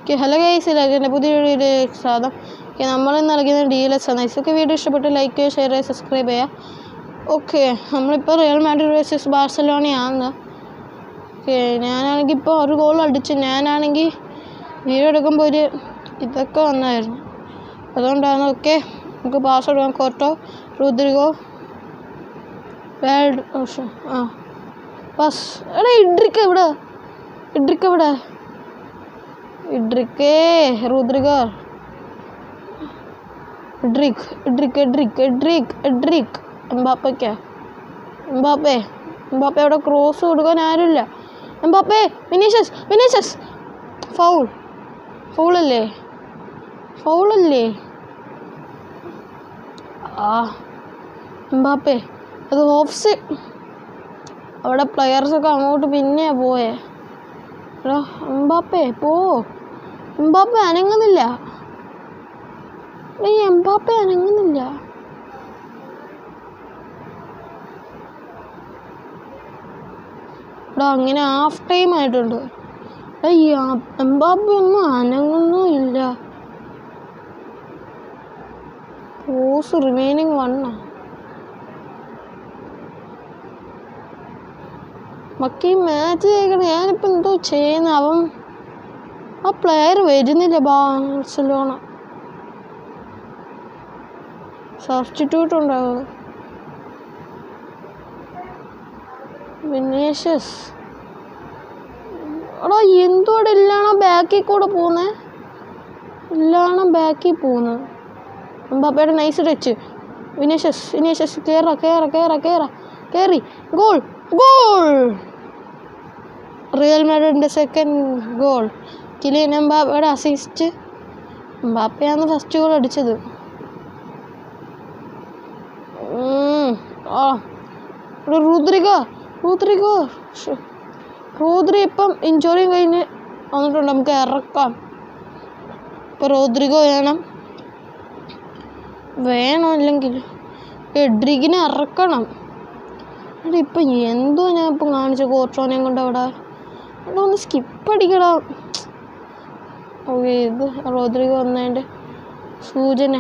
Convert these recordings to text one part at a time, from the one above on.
Hello guys, എൻ്റെ പുതിയ വീഡിയോയിലേക്ക് സ്വാഗതം. നമ്മളിന്ന് നൽകുന്ന DLS ആണ്. ഇതൊക്കെ വീഡിയോ ഇഷ്ടപ്പെട്ട് ലൈക്ക് ചെയ്യുക, ഷെയർ ചെയ്യുക, സബ്സ്ക്രൈബ് ചെയ്യുക. ഓക്കെ, നമ്മളിപ്പോൾ റിയൽ മാഡ്രിഡ് വേഴ്സസ് ബാഴ്സലോണയാണ്. ഓക്കെ, ഞാനാണെങ്കിൽ ഇപ്പോൾ ഒരു ഗോൾ അടിച്ച് ഞാനാണെങ്കിൽ വീഡിയോ എടുക്കുമ്പോൾ ഒരു ഇതൊക്കെ വന്നായിരുന്നു, അതുകൊണ്ടാണ്. ഓക്കെ, നമുക്ക് പാസ് എടുക്കാം. കോട്ടോ, റോദ്രിഗോ, വേൾഡ് പാസ്. എടാ ഇഡ്രിക്ക് എവിടെ? റോദ്രിഗോ, എംബാപ്പെ അവിടെ ക്രോസ് കൊടുക്കാൻ ആരുമില്ല. എംബാപ്പെ, വിനീഷ്യസ് ഫൗളല്ലേ? എംബാപ്പെ അത് ഓഫ് സൈഡ്. അവിടെ പ്ലെയേഴ്സൊക്കെ അങ്ങോട്ട് പിന്നെ പോയേ. എടാ എംബാപ്പെ എംബാപ്പെ അനങ്ങുന്നില്ല. ഇവിടെ അങ്ങനെ ഹാഫ് ടൈം ആയിട്ടുണ്ട്. എംബാപ്പെ ഒന്നും അനങ്ങുന്നുമില്ല. Pause remaining 1. മക്കി മാച്ച് ചെയ്യണം. ഞാനിപ്പോൾ എന്തോ ചെയ്യുന്ന ആ പ്ലെയർ വരുന്നില്ല. ബാഴ്സലോണ സബ്സ്റ്റിറ്റ്യൂട്ട് ഉണ്ടാവും. വിനീഷ്യസ് എടാ എന്തോടെ ഇല്ലാണോ ബാക്കിൽ കൂടെ പോകുന്നത്? എംബാപ്പയുടെ നൈസ് ടച്ച്. വിനീഷ്യസ് കേറി ഗോൾ. റിയൽ മാഡ്രിഡിൻ്റെ സെക്കൻഡ് ഗോൾ. കിലിയൻ എംബാപ്പയുടെ അസിസ്റ്റ്. എംബാപ്പയാണ് ഫസ്റ്റ് ഗോൾ അടിച്ചത്. റോദ്രി ഇപ്പം ഇഞ്ചുറി കഴിഞ്ഞ് വന്നിട്ടുണ്ട്. നമുക്ക് ഇറക്കാം. ഇപ്പം റോദ്രിഗോ വേണം അല്ലെങ്കിൽ എഡ്രിഗിനെ ഇറക്കണം. ഇപ്പം എന്തോ ഞാൻ ഇപ്പം കാണിച്ച കോർട്ടോനെയും കൊണ്ട് അവിടെ ഒന്ന് സ്കിപ്പ് അടിക്കണം. ഓക്കെ, ഇത് റോദ്രിഗോ വന്നതിൻ്റെ സൂചന.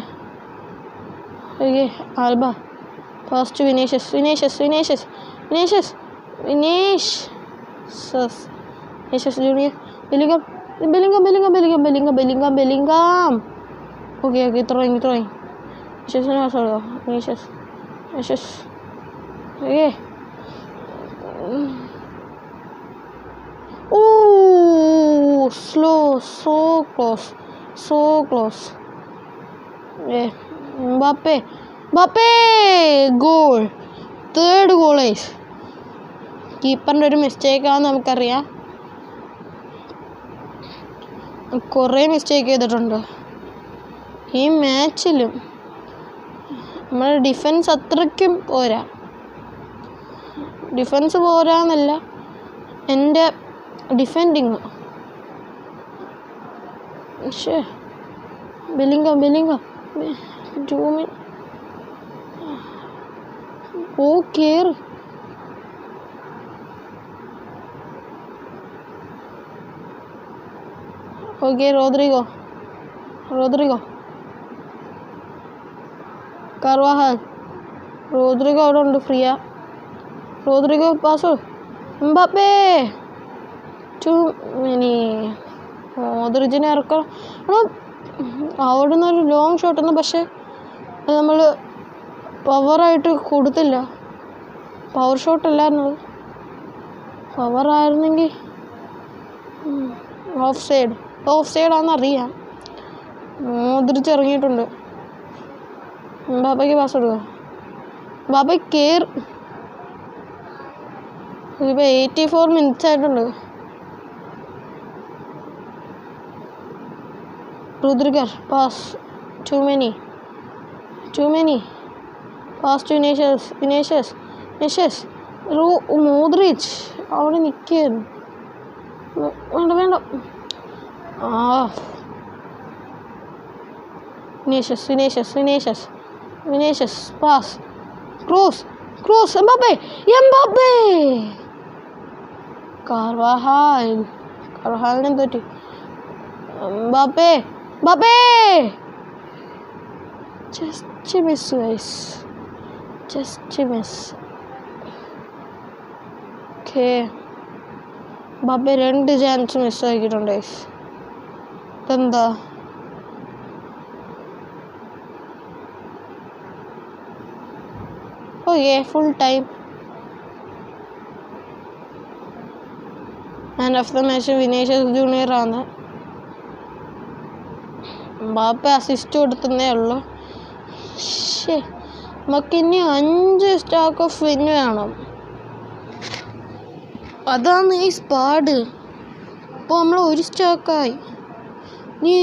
Okay, Alaba first. Vinicius Junior. Bellingham. Okay, throwing. Vinicius. Okay, so close. Mbappe goal. Third goal. കീപ്പറിൻ്റെ ഒരു മിസ്റ്റേക്കാണെന്ന് നമുക്കറിയാം. കുറേ മിസ്റ്റേക്ക് ചെയ്തിട്ടുണ്ട് ഈ മാച്ചിലും. നമ്മുടെ ഡിഫൻസ് അത്രയ്ക്കും പോരാ. ഡിഫൻസ് പോരാന്നല്ല, എൻ്റെ ഡിഫെൻഡിങ്. ബെലിംഗം ജൂമിൻ. കേറ്. Okay, Rodrigo കാർവാഹാൽ. റോദ്രിഗോ അവിടെ ഉണ്ട്, ഫ്രീയാ. Rodrigo pass. എംബാപ്പെ മോദ്രിജിനെ ഇറക്കണം. അവിടെ നിന്നൊരു ലോങ് ഷോട്ടാണ്, പക്ഷെ അത് നമ്മൾ പവറായിട്ട് കൊടുത്തില്ല. Power ഷോട്ടല്ലായിരുന്നു, പവറായിരുന്നെങ്കിൽ of സൈഡാണെന്നറിയാം. മോദ്രിച്ച് ഇറങ്ങിയിട്ടുണ്ട്. ബാബയ്ക്ക് പാസ് കൊടുക്കുക. ബാബ കേറ്. ഇപ്പോൾ 84 മിനിറ്റ്സ് ആയിട്ടുണ്ട്. Rudiger pass. Too many. Pass to Vinicius. Modric അവിടെ നിൽക്കുകയായിരുന്നു. വേണ്ട. Vinicius pass. Cross. Mbappe. കാർവാഹാലിനെ പറ്റി Mbappe! Mbappe! Just a miss, guys. Just a miss. Okay. Mbappe 2 chance മിസ്സാക്കിയിട്ടുണ്ട് guys. ഇതെന്താ? Okay, full time. Man of the match Vinicius Junior ആണ്. Mbappe assist കൊടുത്തതേ ഉള്ളൂ. നമുക്കിനി 5 stack of win വേണം. അതാണ് ഈ spared. അപ്പോൾ നമ്മൾ 1 സ്റ്റാക്കായി. ഇനി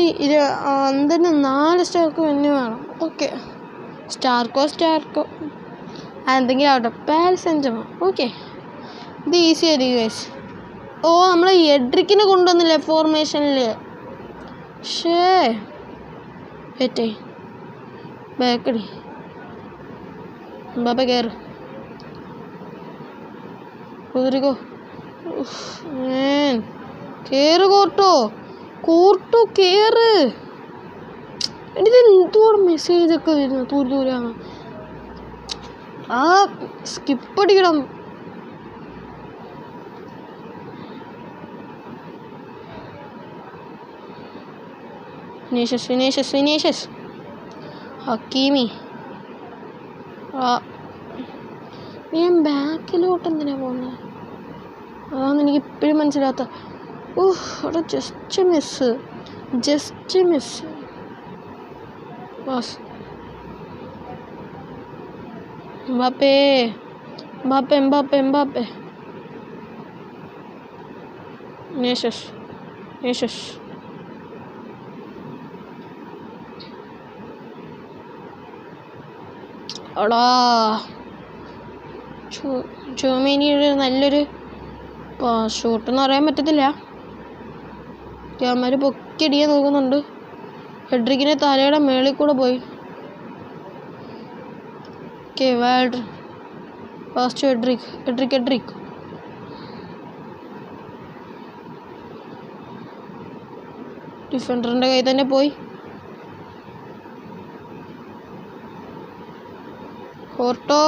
എന്തിന് 4 സ്റ്റാക്ക് വിൻ വേണം. ഓക്കെ, സ്റ്റാർക്കോ എന്തെങ്കിലും ആവട്ടെ. Paris saint German. ഓക്കെ, ഇത് ഈസി ആയിരിക്കും ഗൈസ്. ഓ, നമ്മൾ എഡ്രിക്കിനെ കൊണ്ടുവന്നില്ലേ ഫോർമേഷനിൽ. ഏറ്റേ ബാക്കടി. ബാപ്പ കയറ് കുതിരിക്കോ. കേറ് കോർട്ടോ കേറ്. ഇത് എന്തോടെ മെസ്സേജൊക്കെ വരുന്നു ദൂരാണ്. ആ സ്കിപ്പടിക്കണം. വിനീഷ്യസ് ഹക്കീമി. ഞാൻ ബാക്കിലോട്ട് എന്തിനാ പോകുന്നത്? അതാണ് എനിക്ക് ഇപ്പോഴും മനസ്സിലാത്ത. അവിടെ just miss. Bus Mbappé. Vinicius അടാ ചുമേനിയുടെ നല്ലൊരു ഷൂട്ടെന്ന് പറയാൻ പറ്റത്തില്ല. ക്യാമറ പൊക്കിയടിയാൻ നോക്കുന്നുണ്ട്. ഹെഡ്രിക്കിനെ തലയുടെ മേളിൽ കൂടെ പോയി. Okay, വാൽഡർ fast. ഹെഡ്രിക് ഡിഫൻഡറിൻ്റെ കയ്യിൽ തന്നെ പോയി. Quarto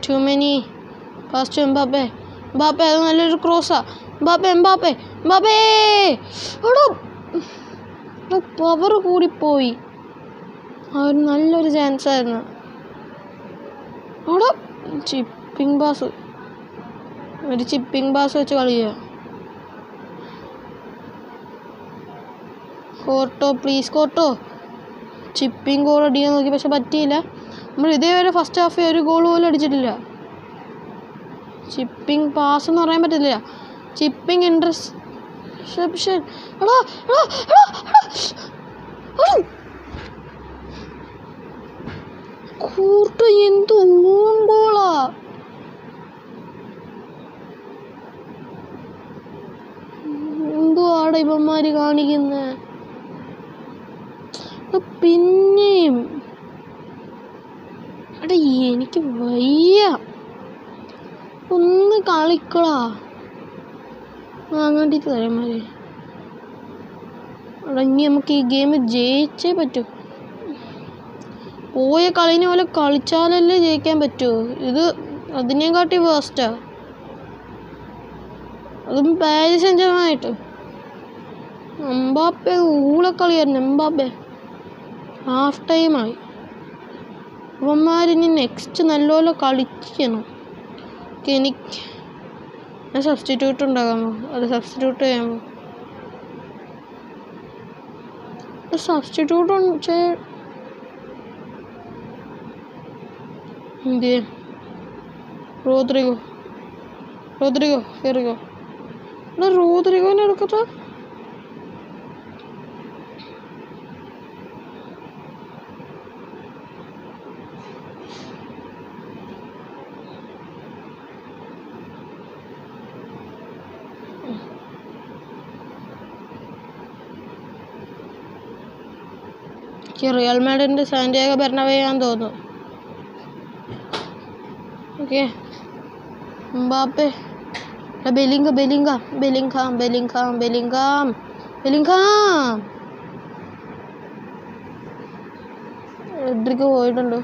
too many. Fast Mbappe. അത് നല്ലൊരു ക്രോസാ. എംബാപ്പെ പവർ കൂടിപ്പോയി. ആ ഒരു നല്ലൊരു ചാൻസ് ആയിരുന്നു. അവിടെ ചിപ്പിംഗ് പാസ് വെച്ച് കളിക്കുക. കോർട്ടോ ചിപ്പിംഗ് ഗോൾ അടിക്കാൻ നോക്കി, പക്ഷെ പറ്റിയില്ല. നമ്മൾ ഇതേവരെ ഫസ്റ്റ് ഹാഫ് ഒരു ഗോൾ പോലും അടിച്ചിട്ടില്ല. ചിപ്പിംഗ് പാസ് എന്ന് പറയാൻ പറ്റില്ല. Chipping interception. കോർട്ടോ എന്ത് ഓൺ ഗോളാ. എന്തോ ആടെ ഇവന്മാര് കാണിക്കുന്നത്. പിന്നെയും എനിക്ക് വയ്യ. ഒന്ന് കളിക്കളാ വാങ്ങാണ്ടിട്ട് തരമാര്. ഇനി നമുക്ക് ഈ ഗെയിം ജയിച്ചേ പറ്റൂ. പോയ കളിനെ പോലെ കളിച്ചാലല്ലേ ജയിക്കാൻ പറ്റൂ. ഇത് അതിനെക്കാട്ടി വേസ്റ്റാ. അതും പാരീസ് സെന്റ് ജർമ്മൻ ആയിട്ട്. എംബാപ്പെ ഊളക്കളിയായിരുന്നു. എംബാപ്പെ ഹാഫ് ടൈമായി. അവന്മാരിനി നെക്സ്റ്റ് നല്ലപോലെ കളിക്കണം. എനിക്ക് സബ്സ്റ്റിറ്റ്യൂട്ട് ഉണ്ടാകാമോ? അത് സബ്സ്റ്റിറ്റ്യൂട്ട് ചെയ്യാമോ? സബ്സ്റ്റിറ്റ്യൂട്ട് എന്ത്? റോദ്രിഗോ റോദ്രിഗോനെ എടുക്കട്ടെ. റിയൽ മാഡ്രിഡിൻ്റെ സാന്റിയാഗോ ബെർണബേയാന്ന് തോന്നുന്നു. ഓക്കെ, എംബാപ്പെ, ബെലിംഗാം എഡ്രിക്ക് പോയിട്ടുണ്ട്.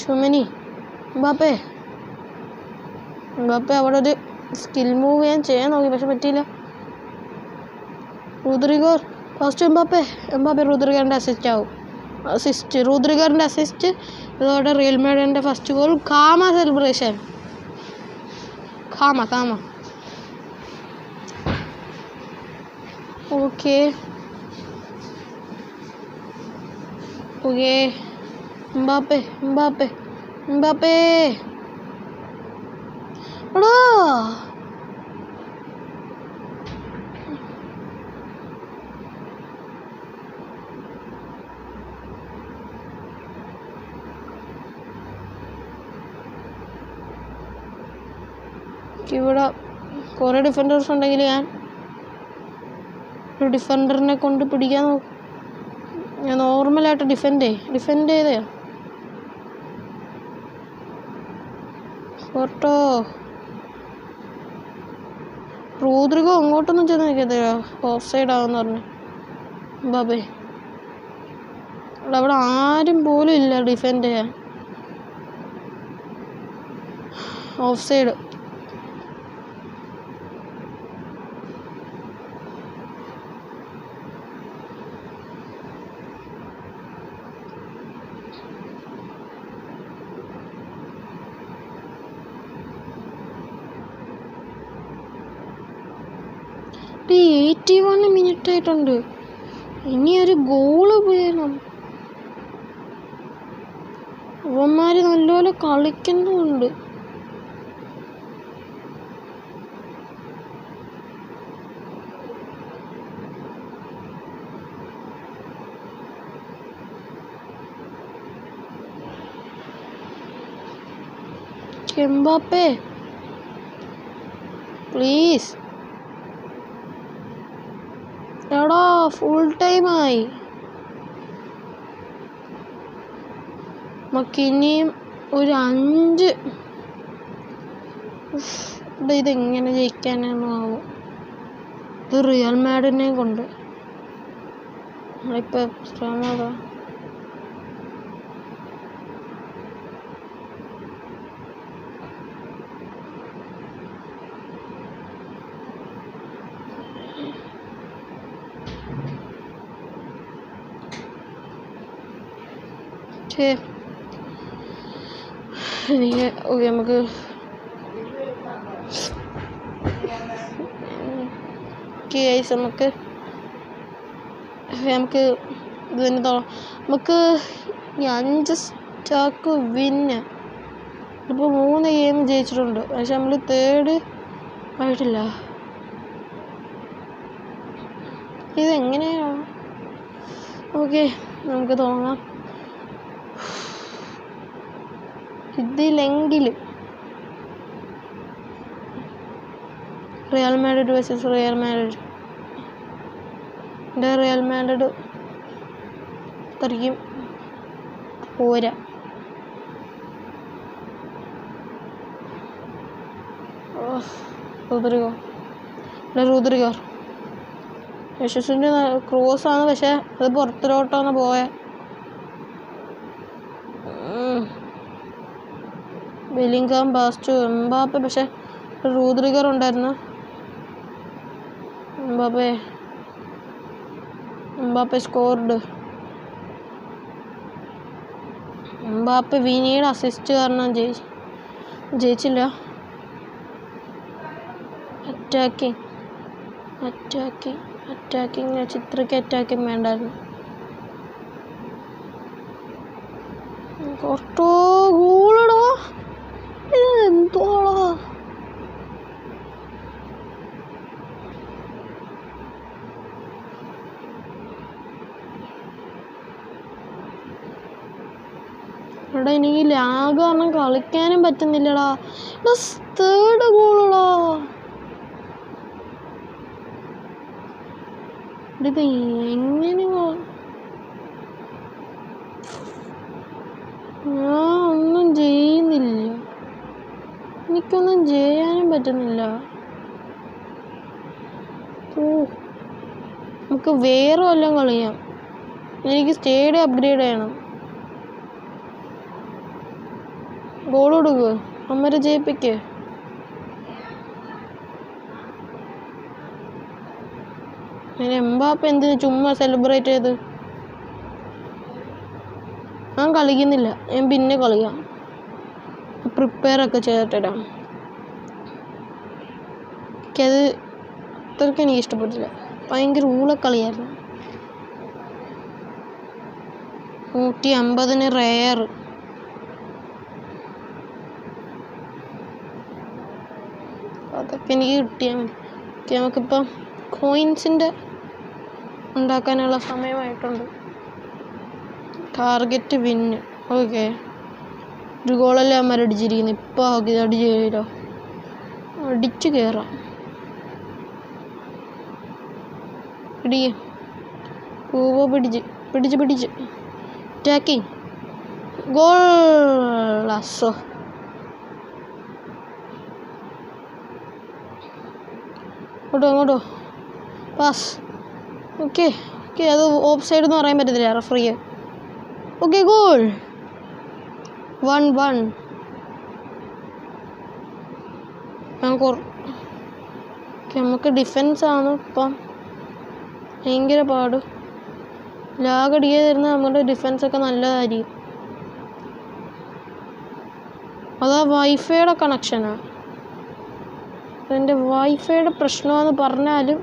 ചുമനി എംബാപ്പെ അവിടെ ഒരു സ്കിൽ മൂവ് ഞാൻ ചെയ്യാൻ നോക്കി, പക്ഷെ പറ്റിയില്ല. റൂദ്രിഗർ ഫസ്റ്റ് എംബാപ്പെ റൂദ്രിഗറിൻ്റെ റൂദ്രിഗറിൻ്റെ അസിസ്റ്റ്. ഇതോടെ റിയൽ മാഡ്രിഡിൻ്റെ ഫസ്റ്റ് ഗോൾ. കാമ സെലിബ്രേഷൻ, കാമ. ഓക്കെ എംബാപ്പെ എടാ ഇവിടെ കുറേ ഡിഫൻഡേഴ്സ് ഉണ്ടെങ്കിൽ ഞാൻ ഒരു ഡിഫൻഡറിനെ കൊണ്ട് പിടിക്കാൻ നോക്കും. ഞാൻ നോർമലായിട്ട് ഡിഫെൻഡ് ചെയ്തയോ ഫോട്ടോ. റൂദ്രിഗോ അങ്ങോട്ടൊന്നും ചെന്ന് നിൽക്കത്തില്ല, ഓഫ് സൈഡ് ആവെന്ന് പറഞ്ഞു. ബാബേ അവിടെ ആരും പോലും ഇല്ല ഡിഫെൻഡ് ചെയ്യാൻ. Of side. ഒരു 81 മിനിറ്റ് ആയിട്ടുണ്ട്. ഇനി ഒരു ഗോള് വേണം. അവന്മാര് നല്ലപോലെ കളിക്കുന്നുണ്ട്. Mbappe please. എടാ ഫുൾ ടൈമായി. നമുക്കിനിയും ഒരു 5. ഇതെങ്ങനെ ജയിക്കാനാണോ ആവും. ഇത് റിയൽ മാഡ്രിഡിനെ കൊണ്ട് നമ്മളിപ്പോൾ ശ്രമതാ. നമുക്ക് ഇത് തന്നെ നമുക്ക് 5 സ്റ്റാക്ക് വിന്ന്. ഇപ്പോൾ 3 ഗെയിം ജയിച്ചിട്ടുണ്ട്, പക്ഷെ നമ്മൾ 3rd ആയിട്ടില്ല. ഇതെങ്ങനെയാണ്? ഓക്കെ, നമുക്ക് തുടങ്ങാം. ഇതിലെങ്കിലും Real Madrid versus Real Madrid. Real Madrid അത്രയ്ക്കും പോരാ. റൂദ്രിഗർ യശസ്വിൻ്റെ ക്രോസാണ്, പക്ഷെ അത് പുറത്തിലോട്ടാണ് പോയ. ബെലിംഗാം പാസ് എംബാപ്പെ, പക്ഷെ റൂദ്രിഗർ ഉണ്ടായിരുന്നു. Mbappe scored. എംബാപ്പെ വിനിയുടെ അസിസ്റ്റ് കാരണം ജയിച്ചില്ല. അറ്റാക്കിങ് ചിത്രയ്ക്ക് അറ്റാക്കിങ് വേണ്ടായിരുന്നു. കുറച്ചോ ഗോളടാ, എന്തോളാ. എടാ എനിക്ക് ലാഗ് കാരണം കളിക്കാനും പറ്റുന്നില്ലടാ. 3rd ഗോളടാ. ഇത് എങ്ങനെ ഞാൻ ഒന്നും ചെയ്യുന്നില്ല, എനിക്കൊന്നും ചെയ്യാനും പറ്റുന്നില്ല. നമുക്ക് വേറെ വല്ലതും കളിയാം. എനിക്ക് സ്റ്റേഡിയം അപ്ഗ്രേഡ് ചെയ്യണം. ഗോൾ കൊടുക്കുക, അമ്മരെ ജയിപ്പിക്ക്. എംബാപ്പ എന്തിനു ചുമ്മാ സെലിബ്രേറ്റ് ചെയ്ത്? ഞാൻ കളിക്കുന്നില്ല, ഞാൻ പിന്നെ കളിക്കാം. പ്രിപ്പയർ ഒക്കെ ചെയ്തിട്ടിടാം. എനിക്കത് അത്രയ്ക്ക് എനിക്ക് ഇഷ്ടപ്പെട്ടില്ല, ഭയങ്കര ഊളക്കളിയായിരുന്നു. 150 റെയർ. അതൊക്കെ എനിക്ക് കിട്ടിയാൽ മതി. നമുക്കിപ്പം കോയിൻസിൻ്റെ ഉണ്ടാക്കാനുള്ള സമയമായിട്ടുണ്ട്. ടാർഗറ്റ് വിന്ന്. ഓക്കെ, ഒരു ഗോളല്ലേ അമ്മ അടിച്ചിരിക്കുന്നു. ഇപ്പം അടിച്ചോ, അടിച്ച് കയറാം. പൂവ പിടിച്ച് ടാക്കിങ് ഗോൾ. അസോ അങ്ങോട്ടോ പാസ്. ഓക്കെ, അത് ഓഫ് സൈഡ് എന്ന് പറയാൻ പറ്റത്തില്ല, റഫറി. Okay, goal. 1-1. നമുക്ക് ഡിഫെൻസാണ് ഇപ്പം ഭയങ്കര പാട്. ലാഗ് അടിക്കാതിരുന്നാൽ നമ്മുടെ ഡിഫെൻസൊക്കെ നല്ലതായിരിക്കും. അതാ വൈഫൈയുടെ കണക്ഷനാണ്. എൻ്റെ വൈഫൈയുടെ പ്രശ്നമെന്ന് പറഞ്ഞാലും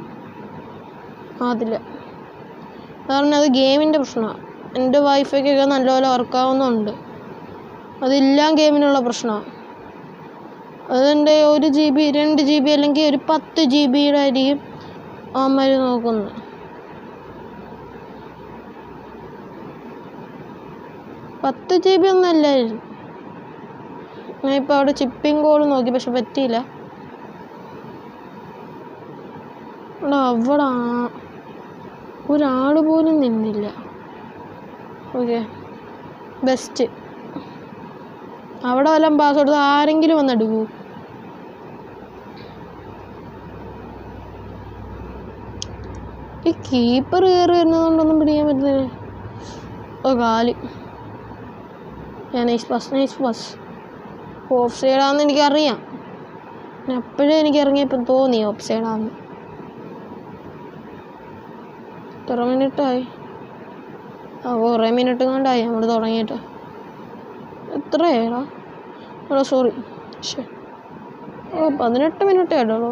അതില്ല, കാരണം അത് ഗെയിമിൻ്റെ പ്രശ്നമാണ്. എൻ്റെ വൈഫൈക്കൊക്കെ നല്ലപോലെ വർക്കാവുന്നുണ്ട്, അതെല്ലാം ഗെയിമിനുള്ള പ്രശ്നമാണ്. അതെൻ്റെ 1 GB 2 GB അല്ലെങ്കിൽ ഒരു 10 GB ആയിരിക്കും അമ്മ നോക്കുന്നത്. $10 GB ഒന്നും അല്ലായിരുന്നു. ഞാൻ ഇപ്പോൾ അവിടെ ചിപ്പിംഗ് കോഡ് നോക്കി, പക്ഷെ പറ്റിയില്ല. അവിടെ ഒരാൾ പോലും നിന്നില്ല. Okay, best. അവിടെ വല്ലതും പാസ് കൊടുത്ത് ആരെങ്കിലും വന്നെടുക്കൂ. ഈ കീപ്പർ കയറി വരുന്നതുകൊണ്ടൊന്നും പിടിക്കാൻ പറ്റുന്നില്ല. കാല്. Nice pass. ഓഫ് സൈഡാണെന്ന് എനിക്കറിയാം. അപ്പോഴേ എനിക്ക് ഇറങ്ങിയപ്പോൾ തോന്നി ഓഫ് സൈഡാണെന്ന്. എത്ര മിനിറ്റായി? കുറേ മിനിറ്റ് കൊണ്ടായി നമ്മൾ തുടങ്ങിയിട്ട്. എത്രയാടാ? സോറി, 18 മിനിറ്റേ ആയിട്ടുള്ളൂ.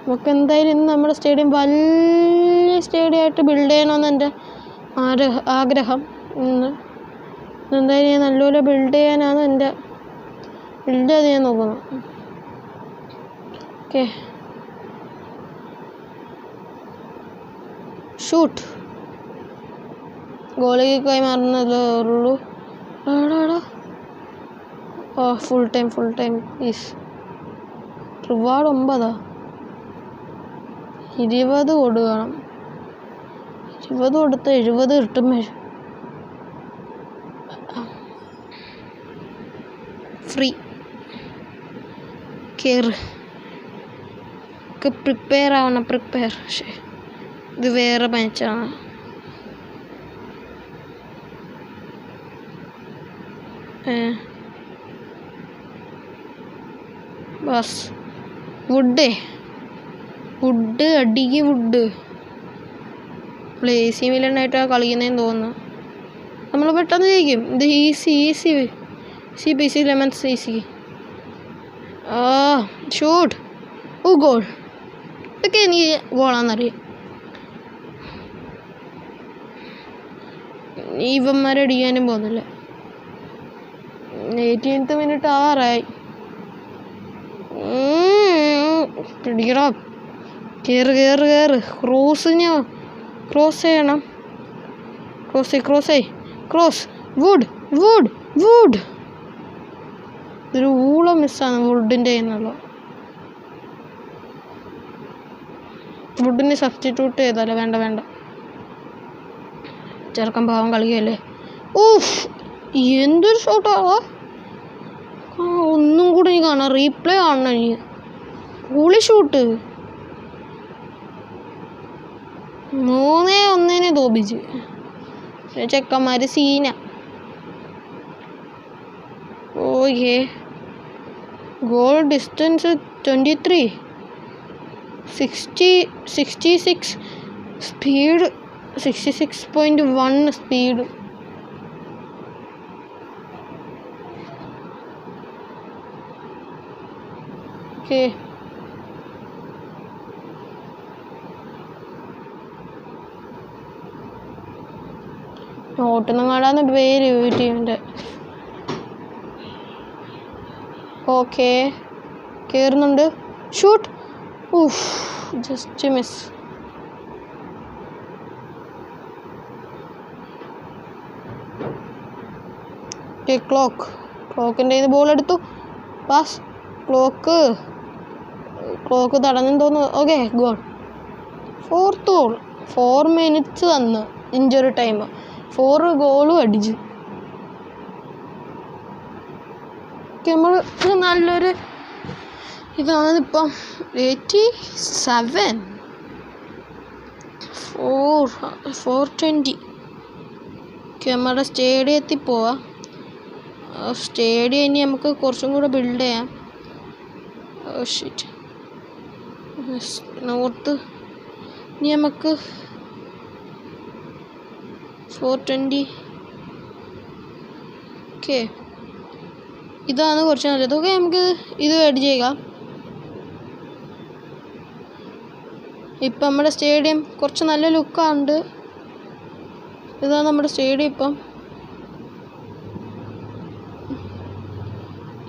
നമുക്ക് എന്തായാലും ഇന്ന് നമ്മുടെ സ്റ്റേഡിയം വലിയ സ്റ്റേഡിയമായിട്ട് ബിൽഡ് ചെയ്യണമെന്ന് എൻ്റെ ആഗ്രഹം. എന്തായാലും നല്ലപോലെ ബിൽഡ് ചെയ്യാനാണ് എൻ്റെ ബിൽഡ് ചെയ്ത് ഞാൻ നോക്കുന്നത്. Okay, shoot. ഗോളിക്ക് കൈമാറുന്നതേ ഉള്ളൂ. Full time is reward 9. 20 കൊടുക്കണം. 20 കൊടുത്ത് 70 കിട്ടും. ഫ്രീ കയറ്. പ്രിപ്പയർ ആവണം. ഇത് വേറെ മാച്ചാണ്. ബസ് വുഡ് അടിക്ക് വുഡ്. AC മില്ലനായിട്ടാണ് കളിക്കുന്നതെന്ന് തോന്നുന്നു. നമ്മൾ പെട്ടെന്ന് ജയിക്കും. ഇത് easy lemons easy. Shoot. Goal. ഇതൊക്കെ എനിക്ക് ഗോളാണെന്നറിയാം. ഇവന്മാരടിക്കാനും പോകുന്നില്ല. 18th minute ആവാറായി. പിടിക്കടാ. കയറ്. ക്രോസ് ചെയ്യണം. ക്രോസ്. വുഡ്. ഇതൊരു ഊളം മിസ്സാണ് വുഡിൻ്റെ എന്നുള്ള. ഫാസ്റ്റ് ഫുഡിന് സബ്സ്റ്റിറ്റ്യൂട്ട് ചെയ്താലോ? വേണ്ട വേണ്ട, ചെറുക്കൻ പാവം കളിക്കല്ലേ. ഊഫ്, എന്തൊരു ഷോട്ടാവാ! ഒന്നും കൂടെ എനിക്ക് കാണാം, റീപ്ലേ കാണണം എനിക്ക്. ഗോളി ഷൂട്ട് 3-1 തോപ്പിച്ച്. ചെക്കന്മാര് സീന. Okay, goal distance 23, 66 speed, 66.1 speed. Okay, ഓട്ടൊന്നും കാണാന്ന് പേര് ടീമിൻ്റെ. ഓക്കെ, കയറുന്നുണ്ട്, ഷൂട്ട്. ഊഫ്, ജസ്റ്റ് മിസ്. ക്ലോക്കിൻ്റെ ബോൾ എടുത്തു, പാസ്. ക്ലോക്ക് തടഞ്ഞെന്ന് തോന്നുന്നു. Okay, goal. 4th goal. 4 minutes തന്നു ഇഞ്ചുറി ടൈം. 4 ഗോളും അടിച്ചു. നമ്മൾ നല്ലൊരു ഇതാണ്. ഇപ്പം 87, 420. നമ്മുടെ സ്റ്റേഡിയത്തിൽ പോവാം. സ്റ്റേഡിയം ഇനി നമുക്ക് കുറച്ചും കൂടെ ബിൽഡ് ചെയ്യാം. ഷിറ്റ്, നോർത്ത് ഇനി നമുക്ക് 420. ഓക്കെ, ഇതാണ് കുറച്ച് നല്ലത്. ഓക്കെ, നമുക്ക് ഇത് ആഡ് ചെയ്യാം. ഇപ്പം നമ്മുടെ സ്റ്റേഡിയം കുറച്ച് നല്ല ലുക്കാണ്. ഇതാണ് നമ്മുടെ സ്റ്റേഡിയം ഇപ്പം.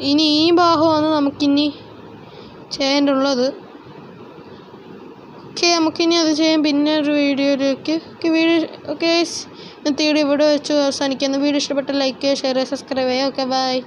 ഇനി ഈ ഭാഗമാണ് നമുക്കിനി ചെയ്യാനുള്ളത്. ഓക്കെ, നമുക്കിനി അത് ചെയ്യാം പിന്നെ ഒരു വീഡിയോയിലേക്ക്. ഓക്കെ, ഇന്നത്തെ വീഡിയോ ഇവിടെ വെച്ച് അവസാനിക്കുന്നു. വീഡിയോ ഇഷ്ടപ്പെട്ട ലൈക്ക് ചെയ്യുക, ഷെയർ ചെയ്യുക, സബ്സ്ക്രൈബ് ചെയ്യുക. Okay, by.